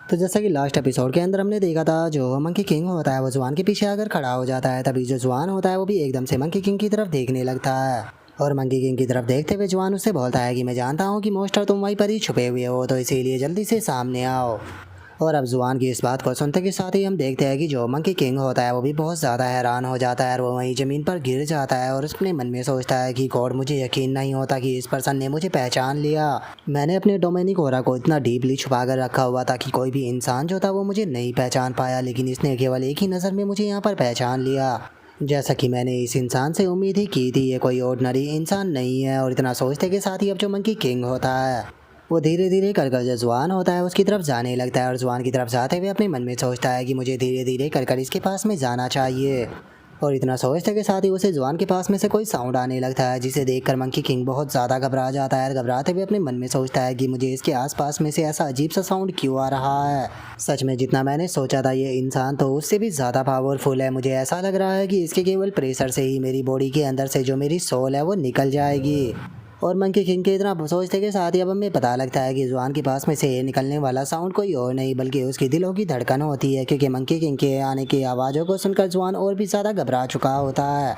तो जैसा कि लास्ट एपिसोड के अंदर हमने देखा था, जो मंकी किंग होता है वो जुआन के पीछे आकर खड़ा हो जाता है। तभी जो जुआन होता है वो भी एकदम से मंकी किंग की तरफ देखने लगता है और मंकी किंग की तरफ देखते हुए जुआन उससे बोलता है कि मैं जानता हूँ कि मोस्टर तुम वहीं पर ही छुपे हुए हो, तो इसीलिए जल्दी से सामने आओ। और अब जुआन की इस बात को सुनते के साथ ही हम देखते हैं कि जो मंकी किंग होता है वो भी बहुत ज़्यादा हैरान हो जाता है और वो वहीं ज़मीन पर गिर जाता है और अपने मन में सोचता है कि गॉड, मुझे यकीन नहीं होता कि इस पर्सन ने मुझे पहचान लिया। मैंने अपने डोमिनिक ओरा को इतना डीपली छुपा कर रखा हुआ था कि कोई भी इंसान जो था वो मुझे नहीं पहचान पाया, लेकिन इसने केवल एक ही नज़र में मुझे यहाँ पर पहचान लिया। जैसा कि मैंने इस इंसान से उम्मीद ही की थी, ये कोई ऑर्डिनरी इंसान नहीं है। और इतना सोचते के साथ ही अब जो मंकी किंग होता है वो धीरे धीरे कर कर जो जुआन होता है उसकी तरफ जाने लगता है और जुआन की तरफ जाते हुए अपने मन में सोचता है कि मुझे धीरे धीरे कर कर इसके पास में जाना चाहिए। और इतना सोचते के साथ ही उसे जुआन के पास में से कोई साउंड आने लगता है, जिसे देखकर मंकी किंग बहुत ज़्यादा घबरा जाता है। घबराते हुए अपने मन में सोचता है कि मुझे इसके आसपास में से ऐसा अजीब सा साउंड क्यों आ रहा है। सच में जितना मैंने सोचा था ये इंसान तो उससे भी ज़्यादा पावरफुल है। मुझे ऐसा लग रहा है कि इसके केवल प्रेशर से ही मेरी बॉडी के अंदर से जो मेरी सोल है वो निकल जाएगी। और मंकी किंग के इतना सोचते के साथ ही अब हमें पता लगता है कि जुआन के पास में से निकलने वाला साउंड कोई और नहीं बल्कि उसकी दिलों की धड़कन होती है, क्योंकि मंकी किंग के आने की आवाज़ों को सुनकर जुआन और भी ज़्यादा घबरा चुका होता है।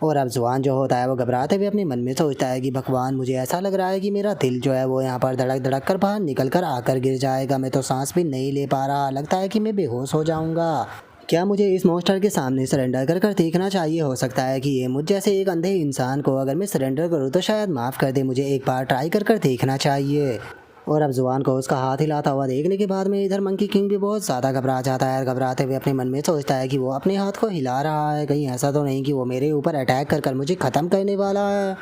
और अब जुआन जो होता है वो घबराते हुए अपने मन में सोचता है कि भगवान, मुझे ऐसा लग रहा है कि मेरा दिल जो है वो यहाँ पर धड़क धड़क कर बाहर निकल कर आकर गिर जाएगा। मैं तो सांस भी नहीं ले पा रहा, लगता है कि मैं बेहोश हो जाऊँगा। क्या मुझे इस मॉन्स्टर के सामने सरेंडर कर कर देखना चाहिए? हो सकता है कि ये मुझ जैसे एक अंधे इंसान को अगर मैं सरेंडर करूँ तो शायद माफ़ कर दे। मुझे एक बार ट्राई कर कर देखना चाहिए। और अब जुआन को उसका हाथ हिलाता हुआ देखने के बाद में इधर मंकी किंग भी बहुत ज़्यादा घबरा जाता है। घबराते हुए अपने मन में सोचता है कि वो अपने हाथ को हिला रहा है, कहीं ऐसा तो नहीं कि वो मेरे ऊपर अटैक कर कर मुझे ख़त्म करने वाला है।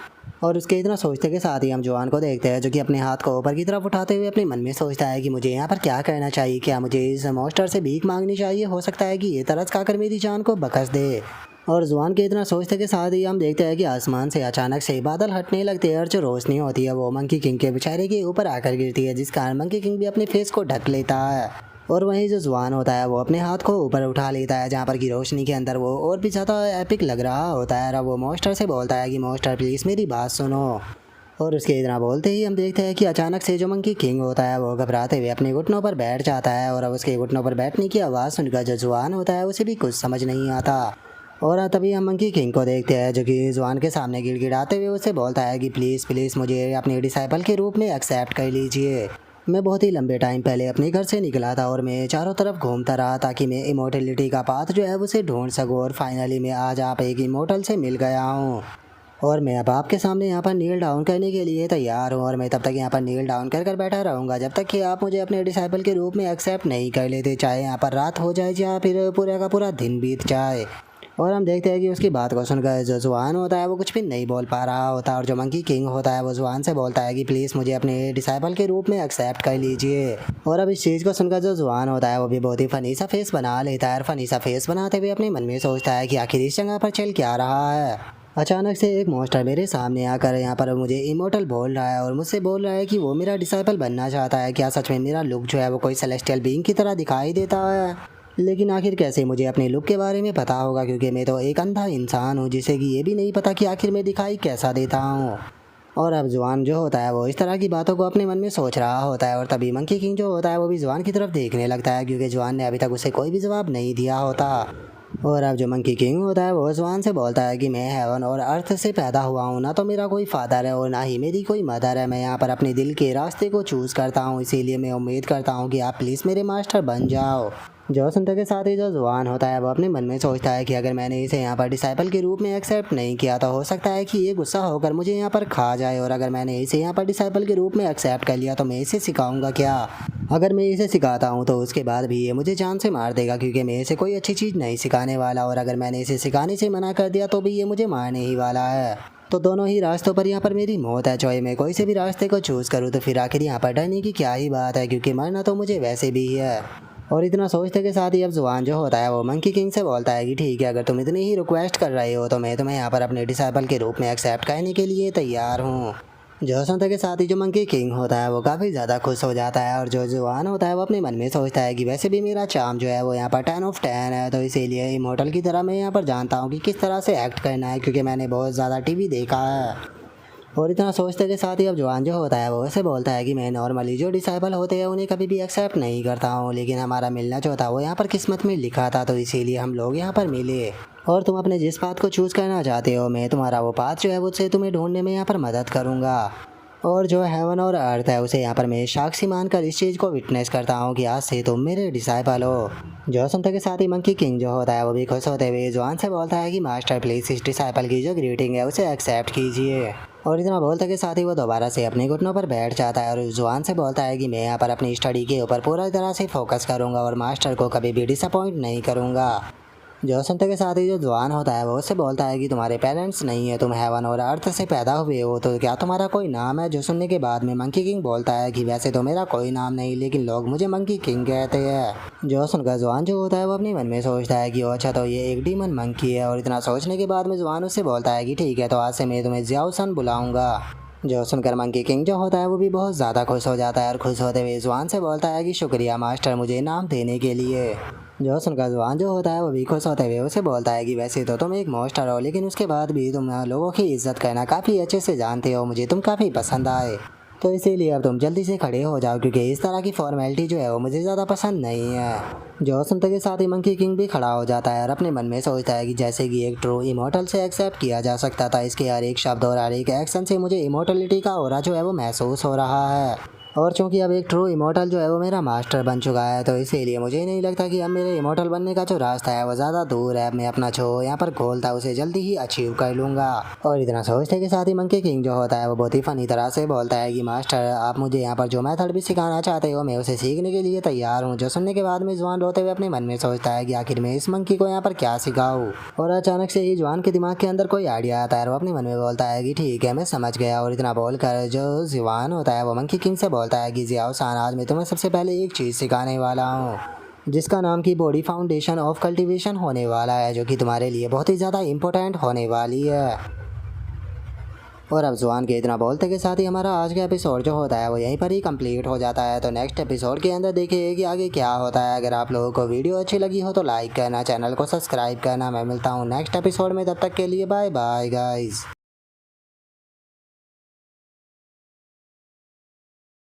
और उसके इतना सोचते के साथ ही हम जुआन को देखते हैं, जो कि अपने हाथ को ऊपर की तरफ उठाते हुए अपने मन में सोचता है कि मुझे यहाँ पर क्या करना चाहिए। क्या मुझे इस मॉन्स्टर से भीख मांगनी चाहिए? हो सकता है कि ये तरस खाकर मेरी जान को बख्श दे। और जुआन के इतना सोचते के साथ ही हम देखते हैं कि आसमान से अचानक से बादल हटने लगते हैं और जो रोशनी होती है वो मंकी किंग के बेचारे के ऊपर आकर गिरती है, जिस कारण मंकी किंग भी अपने फेस को ढक लेता है। और वहीं जो जुआन होता है वो अपने हाथ को ऊपर उठा लेता है, जहाँ पर की रोशनी के अंदर वो और भी ज़्यादा एपिक लग रहा होता है। और वो मॉन्स्टर से बोलता है कि मॉन्स्टर प्लीज़ मेरी बात सुनो। और उसके इतना बोलते ही हम देखते हैं कि अचानक से जो मंकी किंग होता है वो घबराते हुए अपने घुटनों पर बैठ जाता है। और अब उसके घुटनों पर बैठने की आवाज़ सुनकर जो जुआन होता है उसे भी कुछ समझ नहीं आता। और तभी हम मंकी किंग को देखते हैं, जो कि जुआन के सामने गिड़गिड़ाते हुए उसे बोलता है कि प्लीज़ प्लीज़ मुझे अपने डिसाइपल के रूप में एक्सेप्ट कर लीजिए। मैं बहुत ही लंबे टाइम पहले अपने घर से निकला था और मैं चारों तरफ घूमता रहा ताकि मैं इमोर्टलिटी का पाथ जो है उसे ढूंढ सकूँ। और फाइनली मैं आज आप एक इमोर्टल से मिल गया हूँ और मैं अब आपके सामने यहाँ पर नील डाउन करने के लिए तैयार हूँ। और मैं तब तक यहाँ पर नील डाउन कर कर बैठा रहूँगा जब तक कि आप मुझे अपने डिसाइपल के रूप में एक्सेप्ट नहीं कर लेते, चाहे यहाँ पर रात हो जाए या फिर पूरा का पूरा दिन बीत जाए। और हम देखते हैं कि उसकी बात को सुनकर जो जुआन होता है वो कुछ भी नहीं बोल पा रहा होता। और जो मंकी किंग होता है वो जुआन से बोलता है कि प्लीज़ मुझे अपने डिसाइपल के रूप में एक्सेप्ट कर लीजिए। और अब इस चीज़ को सुनकर जो जुआन होता है वो भी बहुत ही फ़नी सा फेस बना लेता है। और फ़नी सा फेस बनाते हुए अपने मन में सोचता है कि आखिर इस जगह पर चल क्या रहा है। अचानक से एक मॉन्स्टर मेरे सामने आकर यहाँ पर मुझे इमोर्टल बोल रहा है और मुझसे बोल रहा है कि वो मेरा डिसाइपल बनना चाहता है। क्या सच में मेरा लुक जो है वो कोई सेलेस्टियल बीइंग की तरह दिखाई देता है? लेकिन आखिर कैसे मुझे अपने लुक के बारे में पता होगा, क्योंकि मैं तो एक अंधा इंसान हूँ जिसे कि ये भी नहीं पता कि आखिर मैं दिखाई कैसा देता हूँ। और अब जुआन जो होता है वो इस तरह की बातों को अपने मन में सोच रहा होता है और तभी मंकी किंग जो होता है वो भी जुआन की तरफ देखने लगता है, क्योंकि जुआन ने अभी तक उसे कोई भी जवाब नहीं दिया होता। और अब जो मंकी किंग होता है वो जुआन से बोलता है कि मैं हेवन और अर्थ से पैदा हुआ हूँ, ना तो मेरा कोई फादर है और ना ही मेरी कोई मदर है। मैं यहाँ पर अपने दिल के रास्ते को चूज़ करता हूँ, इसीलिए मैं उम्मीद करता हूँ कि आप प्लीज़ मेरे मास्टर बन जाओ। जो सुनते के साथ ही जो जुआन होता है वो अपने मन में सोचता है कि अगर मैंने इसे यहाँ पर डिसाइपल के रूप में एक्सेप्ट नहीं किया तो हो सकता है कि ये गुस्सा होकर मुझे यहाँ पर खा जाए। और अगर मैंने इसे यहाँ पर डिसाइपल के रूप में एक्सेप्ट कर लिया तो मैं इसे सिखाऊंगा क्या? अगर मैं इसे सिखाता हूँ तो उसके बाद भी ये मुझे जान से मार देगा, क्योंकि मैं इसे कोई अच्छी चीज़ नहीं सिखाने वाला। और अगर मैंने इसे सिखाने से मना कर दिया तो भी ये मुझे मारने ही वाला है। तो दोनों ही रास्तों पर यहाँ पर मेरी मौत है। चाहे मैं कोई से भी रास्ते को चूज़ करूँ तो फिर आखिर यहाँ पर डरने की क्या ही बात है, क्योंकि मरना तो मुझे वैसे भी है। और इतना सोचते के साथ ही अब जुआन जो होता है वो मंकी किंग से बोलता है कि ठीक है, अगर तुम इतनी ही रिक्वेस्ट कर रहे हो तो मैं तुम्हें यहाँ पर अपने डिसाइपल के रूप में एक्सेप्ट करने के लिए तैयार हूँ। जो सुनते के साथ ही जो मंकी किंग होता है वो काफ़ी ज़्यादा खुश हो जाता है। और जो जुआन होता है वो अपने मन में सोचता है कि वैसे भी मेरा चार्म जो है वो यहाँ पर 10/10 है, तो इसीलिए इमोर्टल की तरह मैं यहाँ पर जानता हूँ कि किस तरह से एक्ट करना है, क्योंकि मैंने बहुत ज़्यादा टीवी देखा है। और इतना सोचते के साथ ही अब जवान जो होता है वो ऐसे बोलता है कि मैं नॉर्मली जो डिसाइबल होते हैं उन्हें कभी भी एक्सेप्ट नहीं करता हूँ, लेकिन हमारा मिलना जो था वो यहाँ पर किस्मत में लिखा था, तो इसीलिए हम लोग यहाँ पर मिले। और तुम अपने जिस बात को चूज़ करना चाहते हो, मैं तुम्हारा वो पाथ जो है उससे तुम्हें ढूंढने में यहाँ पर मदद करूँगा। और जो हेवन और अर्थ है उसे यहाँ पर मैं साक्षी मानकर इस चीज़ को विटनेस करता हूँ कि आज से तुम मेरे डिसाइपल हो। जो सुनते के साथ ही मंकी किंग जो होता है वो भी खुश होते हुए जवान से बोलता है कि मास्टर प्लीज इस डिसाइपल की जो ग्रीटिंग है उसे एक्सेप्ट कीजिए। और इतना बोलते के साथ ही वो दोबारा से अपने घुटनों पर बैठ जाता है और जवान से बोलता है कि मैं यहाँ पर अपनी स्टडी के ऊपर पूरा तरह से फोकस करूँगा और मास्टर को कभी भी डिसअपॉइंट नहीं करूँगा। जो सुनते के साथ ही जो जवान होता है वो उससे बोलता है कि तुम्हारे पेरेंट्स नहीं है, तुम हेवन और अर्थ से पैदा हुए हो, तो क्या तुम्हारा कोई नाम है? जो सुनने के बाद में मंकी किंग बोलता है कि वैसे तो मेरा कोई नाम नहीं, लेकिन लोग मुझे मंकी किंग कहते हैं। जो सुनकर जवान जो होता है वो अपने मन में सोचता है कि अच्छा तो ये एक डीमन मंकी है। और इतना सोचने के बाद में जवान उससे बोलता है कि ठीक है, तो आज से मैं तुम्हें जियाओ सन बुलाऊंगा। जो सुनकर मंकी किंग जो होता है वो भी बहुत ज़्यादा खुश हो जाता है और खुश होते हुए जवान से बोलता है कि शुक्रिया मास्टर मुझे इनाम देने के लिए। जो सुनकर जवान जो होता है वो भी खुश होते हुए उसे बोलता है कि वैसे तो तुम एक मास्टर हो, लेकिन उसके बाद भी तुम लोगों की इज्जत करना काफ़ी अच्छे से जानते हो, मुझे तुम काफ़ी पसंद आए, तो इसीलिए अब तुम जल्दी से खड़े हो जाओ क्योंकि इस तरह की फॉर्मेलिटी जो है वो मुझे ज़्यादा पसंद नहीं है। जो सुनते के साथ ही मंकी किंग भी खड़ा हो जाता है और अपने मन में सोचता है कि जैसे कि एक ट्रू इमोर्टल से एक्सेप्ट किया जा सकता था, इसके हर एक शब्द और हर एक एक्शन से मुझे इमोर्टलिटी का ऑरा जो है वो महसूस हो रहा है। और चूंकि अब एक ट्रू इमोर्टल जो है वो मेरा मास्टर बन चुका है, तो इसीलिए मुझे नहीं लगता कि अब मेरे इमोर्टल बनने का जो रास्ता है वो ज़्यादा दूर है। मैं अपना जो यहाँ पर गोल था उसे जल्दी ही अचीव कर लूँगा। और इतना सोचने के साथ ही मंकी किंग जो होता है वो बहुत ही फनी तरह से बोलता है कि मास्टर आप मुझे यहाँ पर जो मेथड भी सिखाना चाहते हो मैं उसे सीखने के लिए तैयार हूँ। जो सुनने के बाद में जवान रोते हुए अपने मन में सोचता है कि आखिर मैं इस मंकी को यहाँ पर क्या सिखाऊँ। और अचानक से ही जवान के दिमाग के अंदर कोई आइडिया आता है और वो अपने मन में बोलता है कि ठीक है मैं समझ गया। और इतना बोलकर जो जवान होता है वो मंकी किंग से बोलता है कि जियाओ आज मैं तुम्हें सबसे पहले एक चीज़ सिखाने वाला हूँ जिसका नाम की बॉडी फाउंडेशन ऑफ कल्टीवेशन होने वाला है, जो कि तुम्हारे लिए बहुत ही ज़्यादा इम्पोर्टेंट होने वाली है। और अब जवान के इतना बोलते के साथ ही हमारा आज का एपिसोड जो होता है वो यहीं पर ही कंप्लीट हो जाता है। तो नेक्स्ट एपिसोड के अंदर देखिए कि आगे क्या होता है। अगर आप लोगों को वीडियो अच्छी लगी हो तो लाइक करना, चैनल को सब्सक्राइब करना। मैं मिलता हूँ नेक्स्ट एपिसोड में, तब तक के लिए बाय बाय गाइज।